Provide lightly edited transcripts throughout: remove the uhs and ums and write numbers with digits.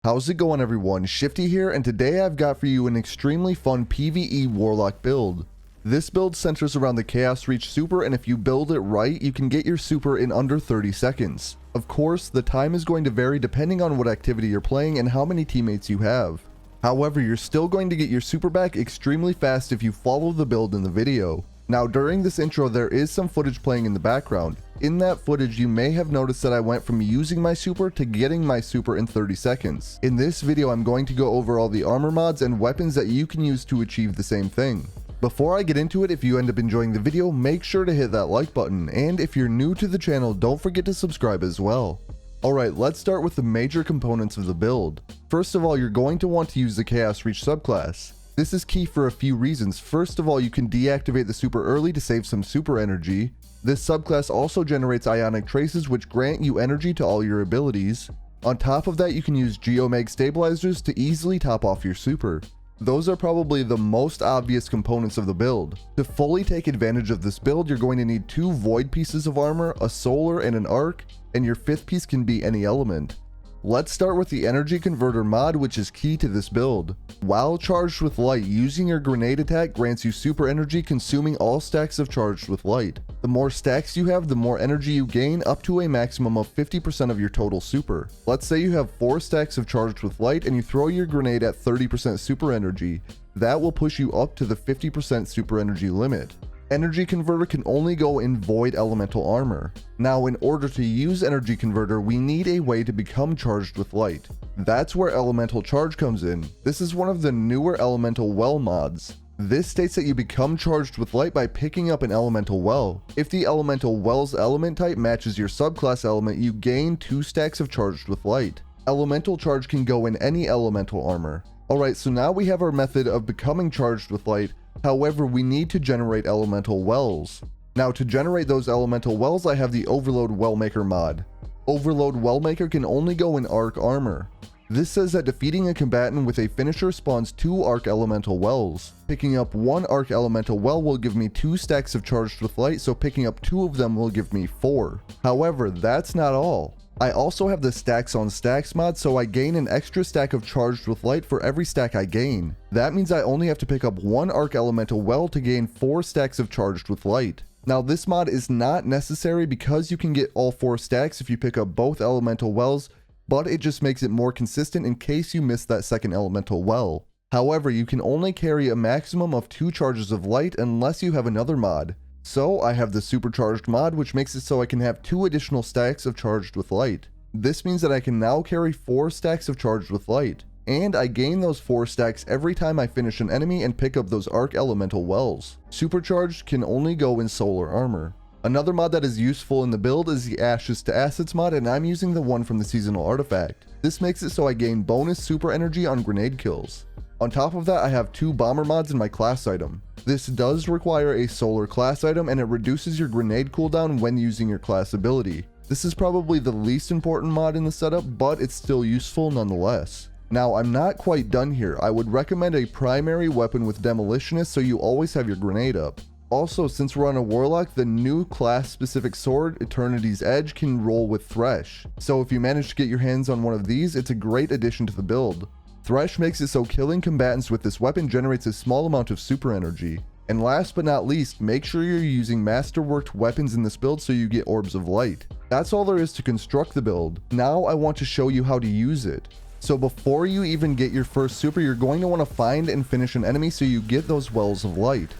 How's it going, everyone? Shifty here, and today I've got for you an extremely fun PvE Warlock build. This build centers around the Chaos Reach super, and if you build it right, you can get your super in under 30 seconds. Of course, the time is going to vary depending on what activity you're playing and how many teammates you have. However, you're still going to get your super back extremely fast if you follow the build in the video. Now, during this intro, there is some footage playing in the background. In that footage, you may have noticed that I went from using my super to getting my super in 30 seconds. In this video, I'm going to go over all the armor mods and weapons that you can use to achieve the same thing. Before I get into it, if you end up enjoying the video, make sure to hit that like button, and if you're new to the channel, don't forget to subscribe as well. Alright, let's start with the major components of the build. First of all, you're going to want to use the Chaos Reach subclass. This is key for a few reasons. First of all, you can deactivate the super early to save some super energy. This subclass also generates ionic traces which grant you energy to all your abilities. On top of that, you can use geomag stabilizers to easily top off your super. Those are probably the most obvious components of the build. To fully take advantage of this build, you're going to need 2 void pieces of armor, a solar and an arc, and your 5th piece can be any element. Let's start with the energy converter mod, which is key to this build. While charged with light, using your grenade attack grants you super energy, consuming all stacks of charged with light. The more stacks you have, the more energy you gain, up to a maximum of 50% of your total super. Let's say you have 4 stacks of charged with light and you throw your grenade at 30% super energy. That will push you up to the 50% super energy limit. Energy converter can only go in void elemental armor. Now, in order to use energy converter, we need a way to become charged with light. That's where elemental charge comes in. This is one of the newer elemental well mods. This states that you become charged with light by picking up an elemental well. If the elemental well's element type matches your subclass element, you gain 2 stacks of charged with light. Elemental charge can go in any elemental armor. Alright, so now we have our method of becoming charged with light. However, we need to generate elemental wells. Now, to generate those elemental wells, I have the Overload Wellmaker mod. Overload Wellmaker can only go in arc armor. This says that defeating a combatant with a finisher spawns 2 arc elemental wells. Picking up 1 arc elemental well will give me 2 stacks of charged with light, so picking up 2 of them will give me 4. However, that's not all. I also have the stacks on stacks mod, so I gain an extra stack of charged with light for every stack I gain. That means I only have to pick up 1 arc elemental well to gain 4 stacks of charged with light. Now, this mod is not necessary because you can get all 4 stacks if you pick up both elemental wells, but it just makes it more consistent in case you miss that second elemental well. However, you can only carry a maximum of 2 charges of light unless you have another mod. So I have the supercharged mod, which makes it so I can have 2 additional stacks of charged with light. This means that I can now carry 4 stacks of charged with light, and I gain those 4 stacks every time I finish an enemy and pick up those arc elemental wells. Supercharged can only go in solar armor. Another mod that is useful in the build is the Ashes to Assets mod, and I'm using the one from the seasonal artifact. This makes it so I gain bonus super energy on grenade kills. On top of that, I have 2 bomber mods in my class item. This does require a solar class item, and it reduces your grenade cooldown when using your class ability. This is probably the least important mod in the setup, but it's still useful nonetheless. Now, I'm not quite done here. I would recommend a primary weapon with demolitionist so you always have your grenade up. Also, since we're on a Warlock, the new class-specific sword, Eternity's Edge, can roll with Thresh. So if you manage to get your hands on one of these, it's a great addition to the build. Thresh makes it so killing combatants with this weapon generates a small amount of super energy. And last but not least, make sure you're using masterworked weapons in this build so you get orbs of light. That's all there is to construct the build. Now I want to show you how to use it. So before you even get your first super, you're going to want to find and finish an enemy so you get those wells of light.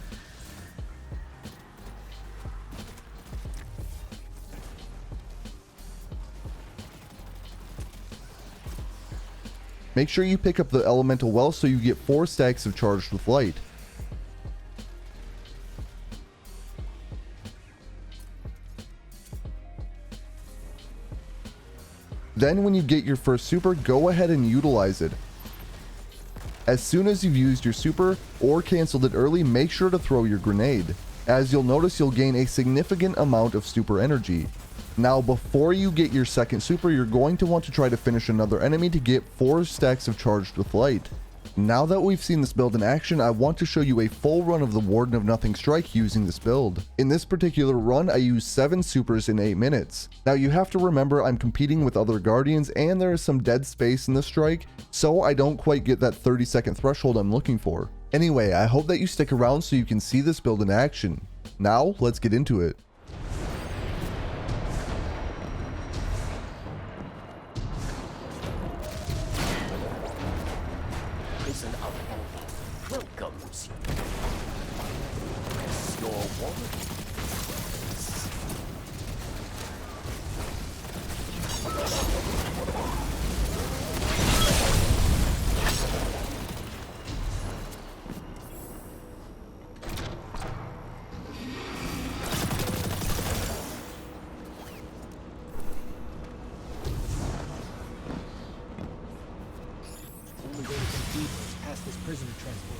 Make sure you pick up the elemental well so you get 4 stacks of charged with light. Then when you get your first super, go ahead and utilize it. As soon as you've used your super or canceled it early, make sure to throw your grenade. As you'll notice, you'll gain a significant amount of super energy. Now, before you get your second super, you're going to want to try to finish another enemy to get 4 stacks of charged with light. Now that we've seen this build in action, I want to show you a full run of the Warden of Nothing Strike using this build. In this particular run, I used 7 supers in 8 minutes. Now you have to remember I'm competing with other guardians and there is some dead space in the strike, so I don't quite get that 30-second threshold I'm looking for. Anyway, I hope that you stick around so you can see this build in action. Now, let's get into it. Prison of Warlock welcomes you. Press your wallet. Only way to compete is past this prisoner transport.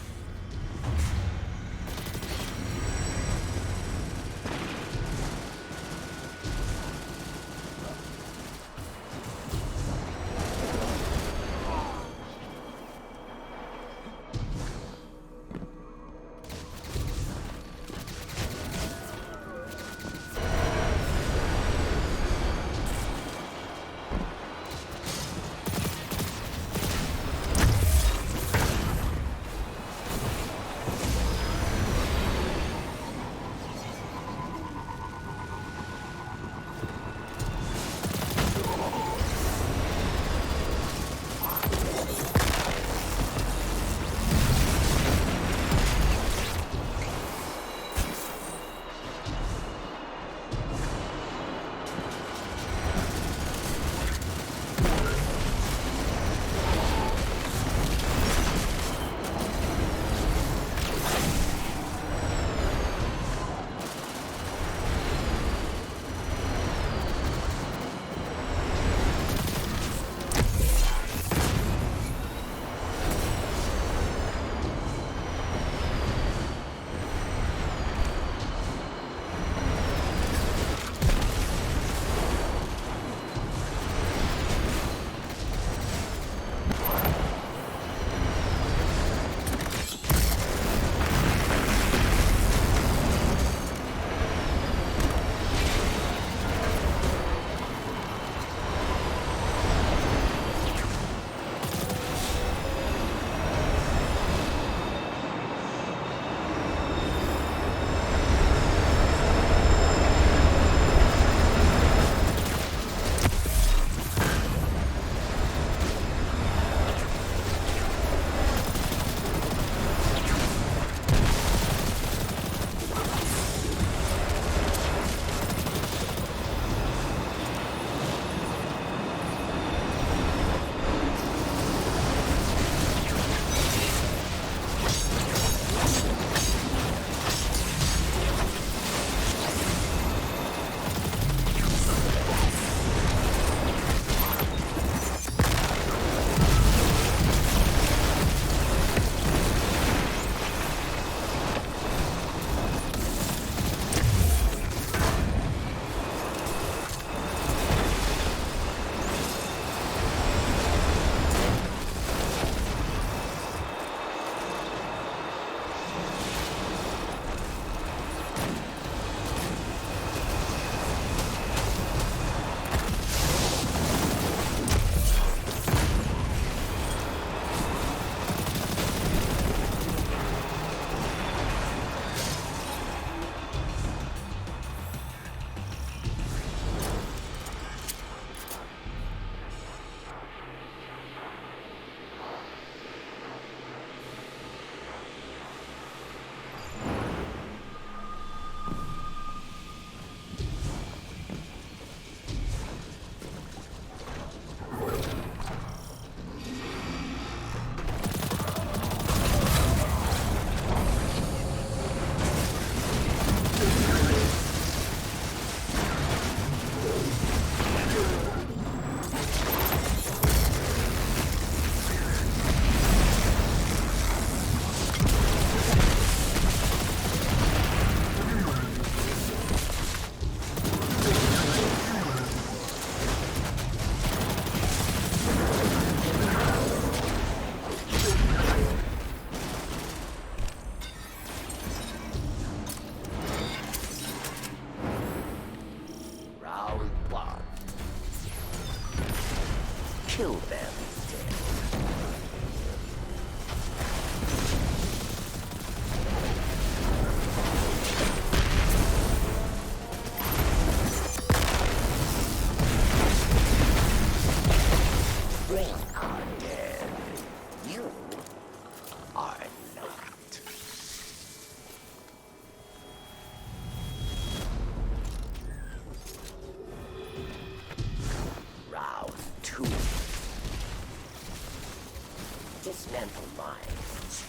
Dismantle mines.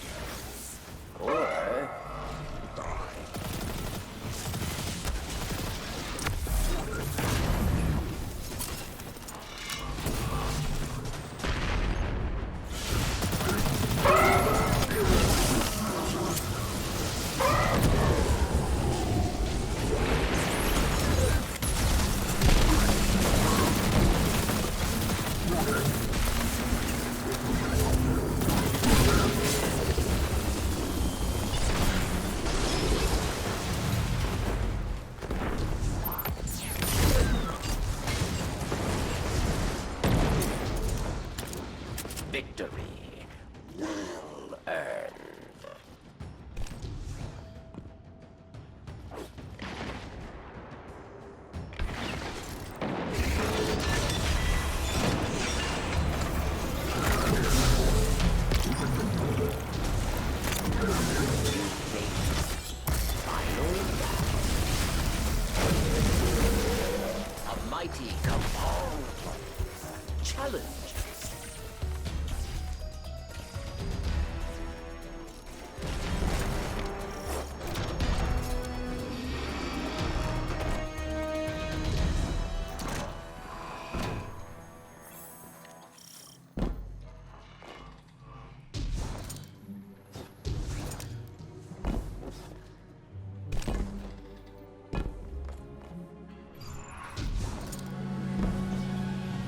Or die. Victory well earned. A mighty cabal challenge.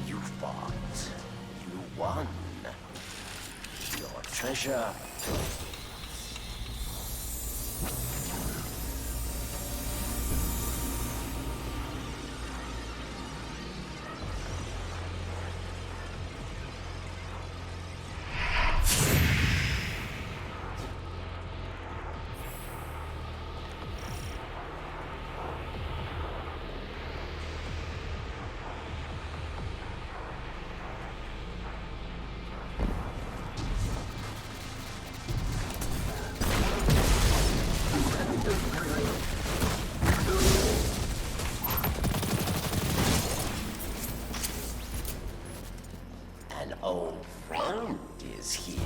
You fought. You won. Your treasure. An old friend is here.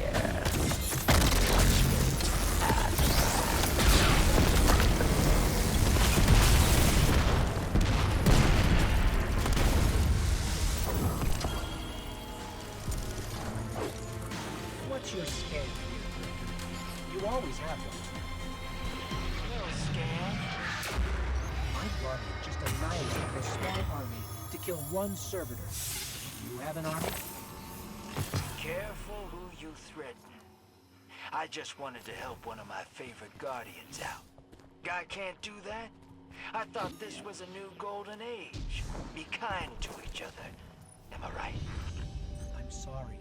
What's your scam? You always have one. Little scam. My guardian just annihilated a small army to kill one servitor. You have an army? Careful who you threaten. I just wanted to help one of my favorite guardians out. Guy can't do that? I thought this was a new golden age. Be kind to each other. Am I right? I'm sorry.